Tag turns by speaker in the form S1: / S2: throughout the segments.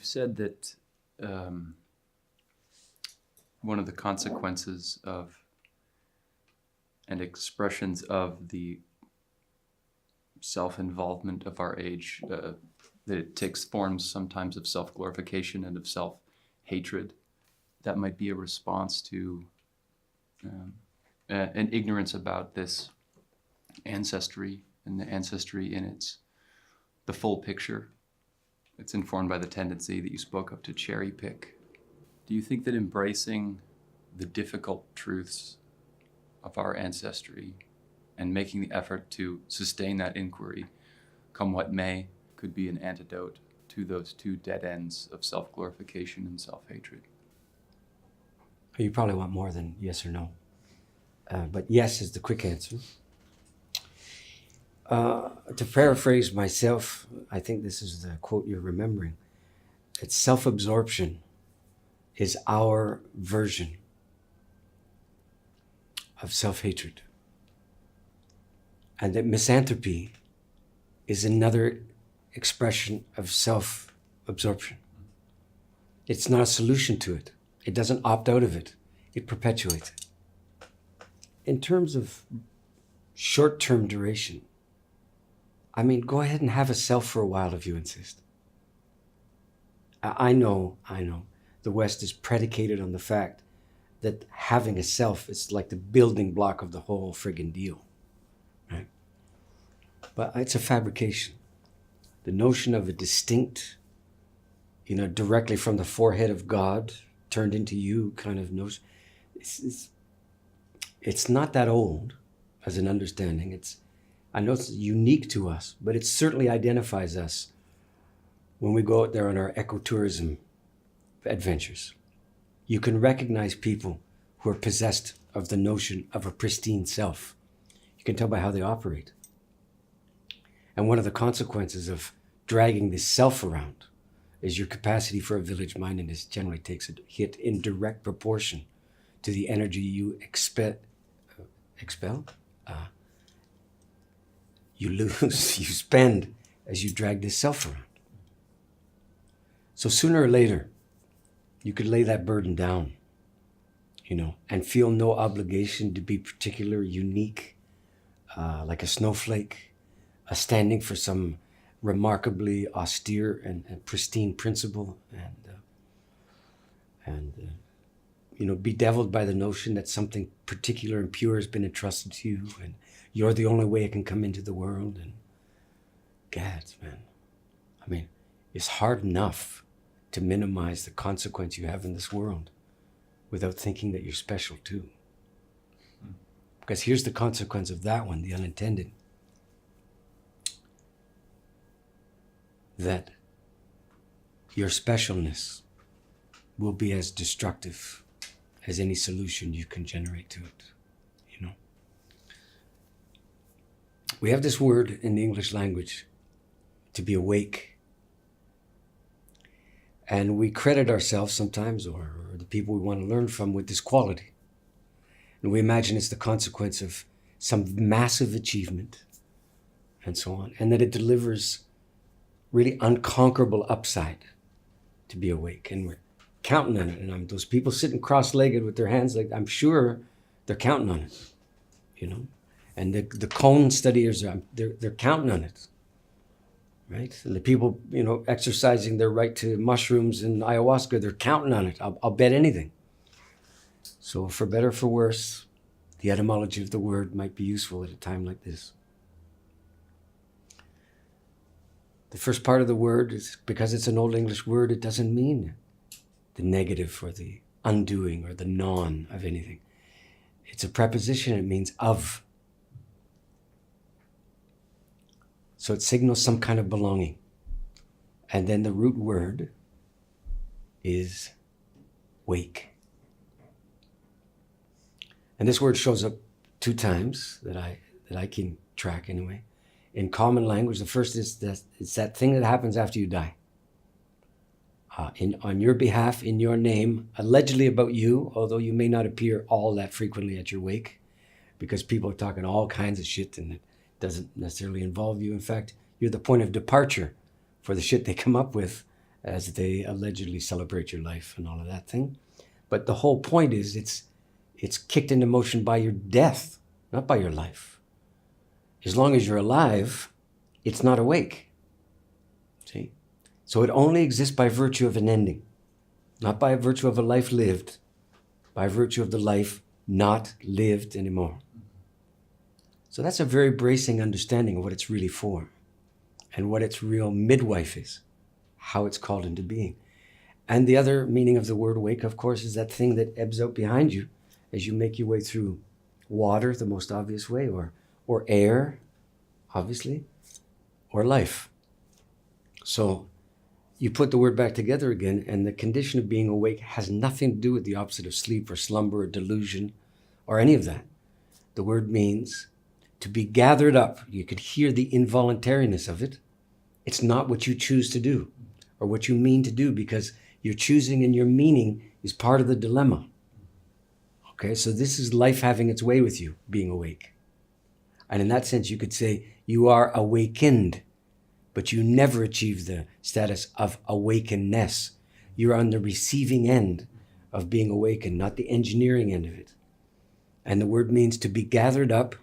S1: You've said that one of the consequences of and expressions of the self-involvement of our age, that it takes forms sometimes of self-glorification and of self-hatred. That might be a response to an ignorance about this ancestry, and the ancestry in the full picture. It's informed by the tendency that you spoke of to cherry pick. Do you think that embracing the difficult truths of our ancestry and making the effort to sustain that inquiry, come what may, could be an antidote to those two dead ends of self-glorification and self-hatred?
S2: You probably want more than yes or no. But yes is the quick answer. To paraphrase myself, I think this is the quote you're remembering. It's self-absorption is our version of self-hatred. And that misanthropy is another expression of self-absorption. It's not a solution to it. It doesn't opt out of it. It perpetuates it. In terms of short-term duration, I mean, go ahead and have a self for a while if you insist. I know. The West is predicated on the fact that having a self is like the building block of the whole friggin' deal, right? But it's a fabrication. The notion of a distinct, directly from the forehead of God, turned into you kind of notion, it's not that old as an understanding. I know it's unique to us, but it certainly identifies us when we go out there on our ecotourism adventures. You can recognize people who are possessed of the notion of a pristine self. You can tell by how they operate. And one of the consequences of dragging this self around is your capacity for a village mindedness generally takes a hit in direct proportion to the energy you you lose, you spend as you drag this self around. So sooner or later, you could lay that burden down, and feel no obligation to be particular, unique, like a snowflake, standing for some remarkably austere and pristine principle, and bedeviled by the notion that something particular and pure has been entrusted to you, and you're the only way it can come into the world. And gads, man, I mean, it's hard enough to minimize the consequence you have in this world without thinking that you're special too. Because here's the consequence of that one, the unintended. That your specialness will be as destructive as any solution you can generate to it, We have this word in the English language, to be awake. And we credit ourselves sometimes, or the people we want to learn from, with this quality. And we imagine it's the consequence of some massive achievement and so on, and that it delivers really unconquerable upside to be awake. And we're counting on it. And those people sitting cross-legged with their hands, like, I'm sure they're counting on it, And the cone studiers, they're counting on it, right? And the people, exercising their right to mushrooms and ayahuasca, they're counting on it. I'll bet anything. So for better or for worse, the etymology of the word might be useful at a time like this. The first part of the word is, because it's an Old English word, it doesn't mean the negative or the undoing or the non of anything. It's a preposition. It means of. So it signals some kind of belonging. And then the root word is wake. And this word shows up 2 times that I can track anyway. In common language, the first is that it's that thing that happens after you die. On your behalf, in your name, allegedly about you, although you may not appear all that frequently at your wake, because people are talking all kinds of shit and it doesn't necessarily involve you. In fact, you're the point of departure for the shit they come up with as they allegedly celebrate your life and all of that thing. But the whole point is it's kicked into motion by your death, not by your life. As long as you're alive, it's not awake. See? So it only exists by virtue of an ending, not by virtue of a life lived, by virtue of the life not lived anymore. So that's a very bracing understanding of what it's really for and what its real midwife is, how it's called into being. And the other meaning of the word awake, of course, is that thing that ebbs out behind you as you make your way through water, the most obvious way, or air, obviously, or life. So you put the word back together again, and the condition of being awake has nothing to do with the opposite of sleep or slumber or delusion or any of that. The word means to be gathered up. You could hear the involuntariness of it. It's not what you choose to do or what you mean to do, because your choosing and your meaning is part of the dilemma. Okay, so this is life having its way with you, being awake. And in that sense, you could say you are awakened, but you never achieve the status of awakenedness. You're on the receiving end of being awakened, not the engineering end of it. And the word means to be gathered up,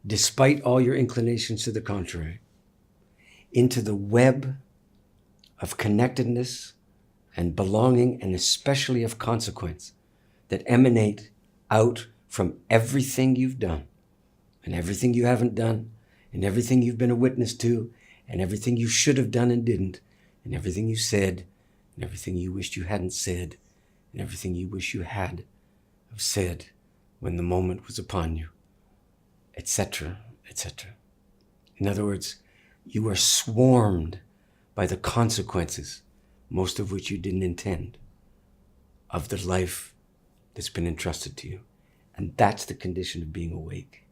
S2: despite all your inclinations to the contrary, into the web of connectedness and belonging, and especially of consequence, that emanate out from everything you've done and everything you haven't done and everything you've been a witness to and everything you should have done and didn't, and everything you said and everything you wished you hadn't said and everything you wish you had have said when the moment was upon you, etc., etc. In other words, you are swarmed by the consequences, most of which you didn't intend, of the life that's been entrusted to you. And that's the condition of being awake.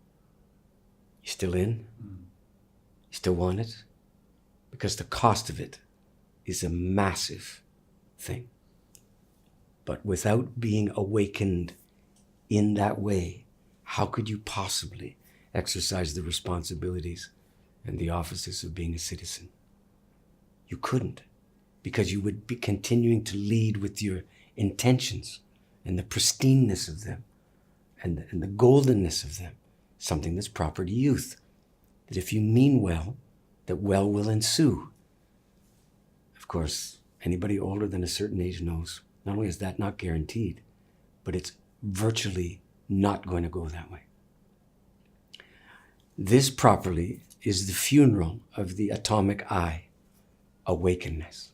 S2: You still in? You still want it? Because the cost of it is a massive thing. But without being awakened in that way, how could you possibly exercise the responsibilities and the offices of being a citizen? You couldn't, because you would be continuing to lead with your intentions and the pristineness of them and the goldenness of them, something that's proper to youth, that if you mean well, that well will ensue. Of course, anybody older than a certain age knows, not only is that not guaranteed, but it's virtually not going to go that way. This properly is the funeral of the atomic I, awakenedness.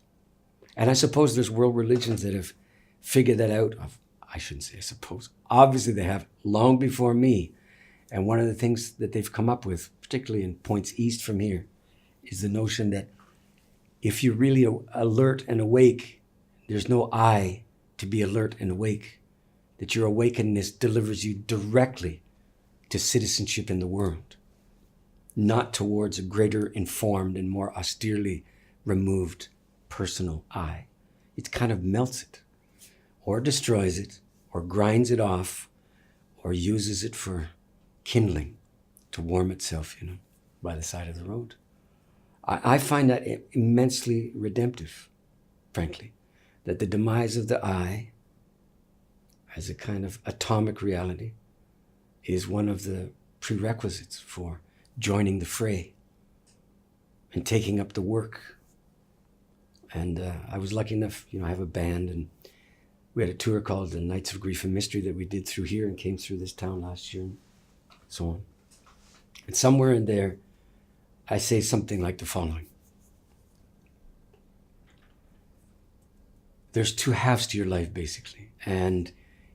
S2: And I suppose there's world religions that have figured that out. I shouldn't say I suppose. Obviously they have, long before me. And one of the things that they've come up with, particularly in points east from here, is the notion that if you're really alert and awake, there's no I to be alert and awake. That your awakenedness delivers you directly to citizenship in the world, not towards a greater informed and more austerely removed personal I. It kind of melts it, or destroys it, or grinds it off, or uses it for kindling to warm itself, by the side of the road. I find that immensely redemptive, frankly, that the demise of the I as a kind of atomic reality is one of the prerequisites for joining the fray and taking up the work. And I was lucky enough, I have a band, and we had a tour called the Nights of Grief and Mystery that we did through here and came through this town last year and so on. And somewhere in there, I say something like the following. There's two halves to your life, basically, and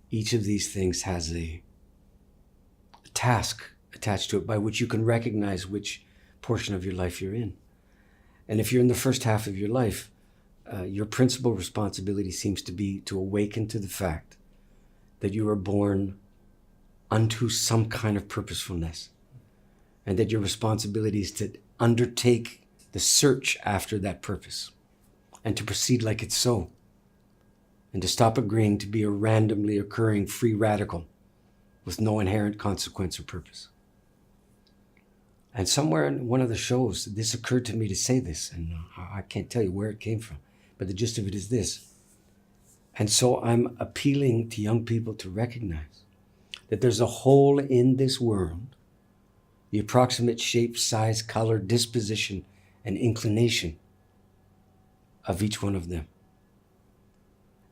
S2: each of these things has a task attached to it by which you can recognize which portion of your life you're in. And if you're in the first half of your life, your principal responsibility seems to be to awaken to the fact that you were born unto some kind of purposefulness, and that your responsibility is to undertake the search after that purpose and to proceed like it's so, and to stop agreeing to be a randomly occurring free radical with no inherent consequence or purpose. And somewhere in one of the shows, this occurred to me to say this, and I can't tell you where it came from, But the gist of it is this. And so I'm appealing to young people to recognize that there's a hole in this world, the approximate shape, size, color, disposition, and inclination of each one of them.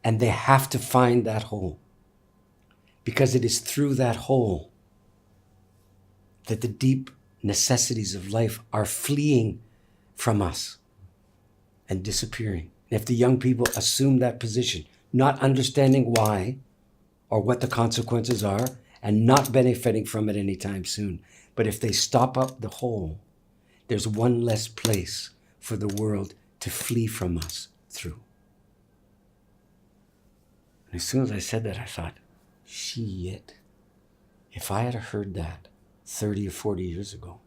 S2: And they have to find that hole, because it is through that hole that the deep necessities of life are fleeing from us and disappearing. And if the young people assume that position, not understanding why or what the consequences are, and not benefiting from it anytime soon, but if they stop up the hole, there's one less place for the world to flee from us through. And as soon as I said that, I thought, shit, if I had heard that 30 or 40 years ago,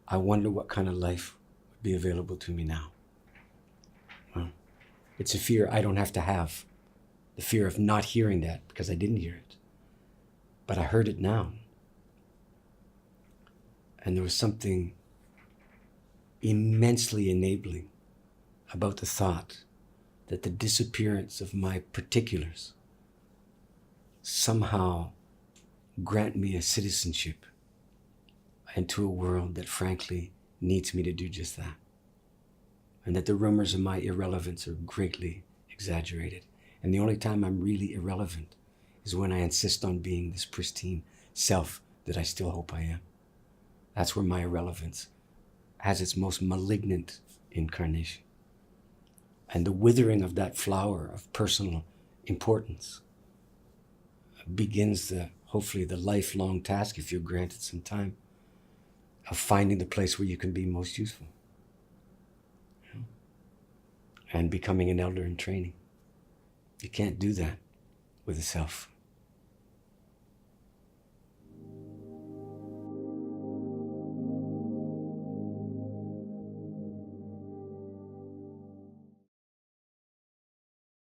S2: I wonder what kind of life would be available to me now. Well, it's a fear I don't have to have, the fear of not hearing that, because I didn't hear it. But I heard it now. And there was something immensely enabling about the thought that the disappearance of my particulars somehow grant me a citizenship into a world that frankly needs me to do just that. And that the rumors of my irrelevance are greatly exaggerated. And the only time I'm really irrelevant is when I insist on being this pristine self that I still hope I am. That's where my irrelevance has its most malignant incarnation. And the withering of that flower of personal importance begins hopefully the lifelong task, if you're granted some time, of finding the place where you can be most useful. And becoming an elder in training. You can't do that with a self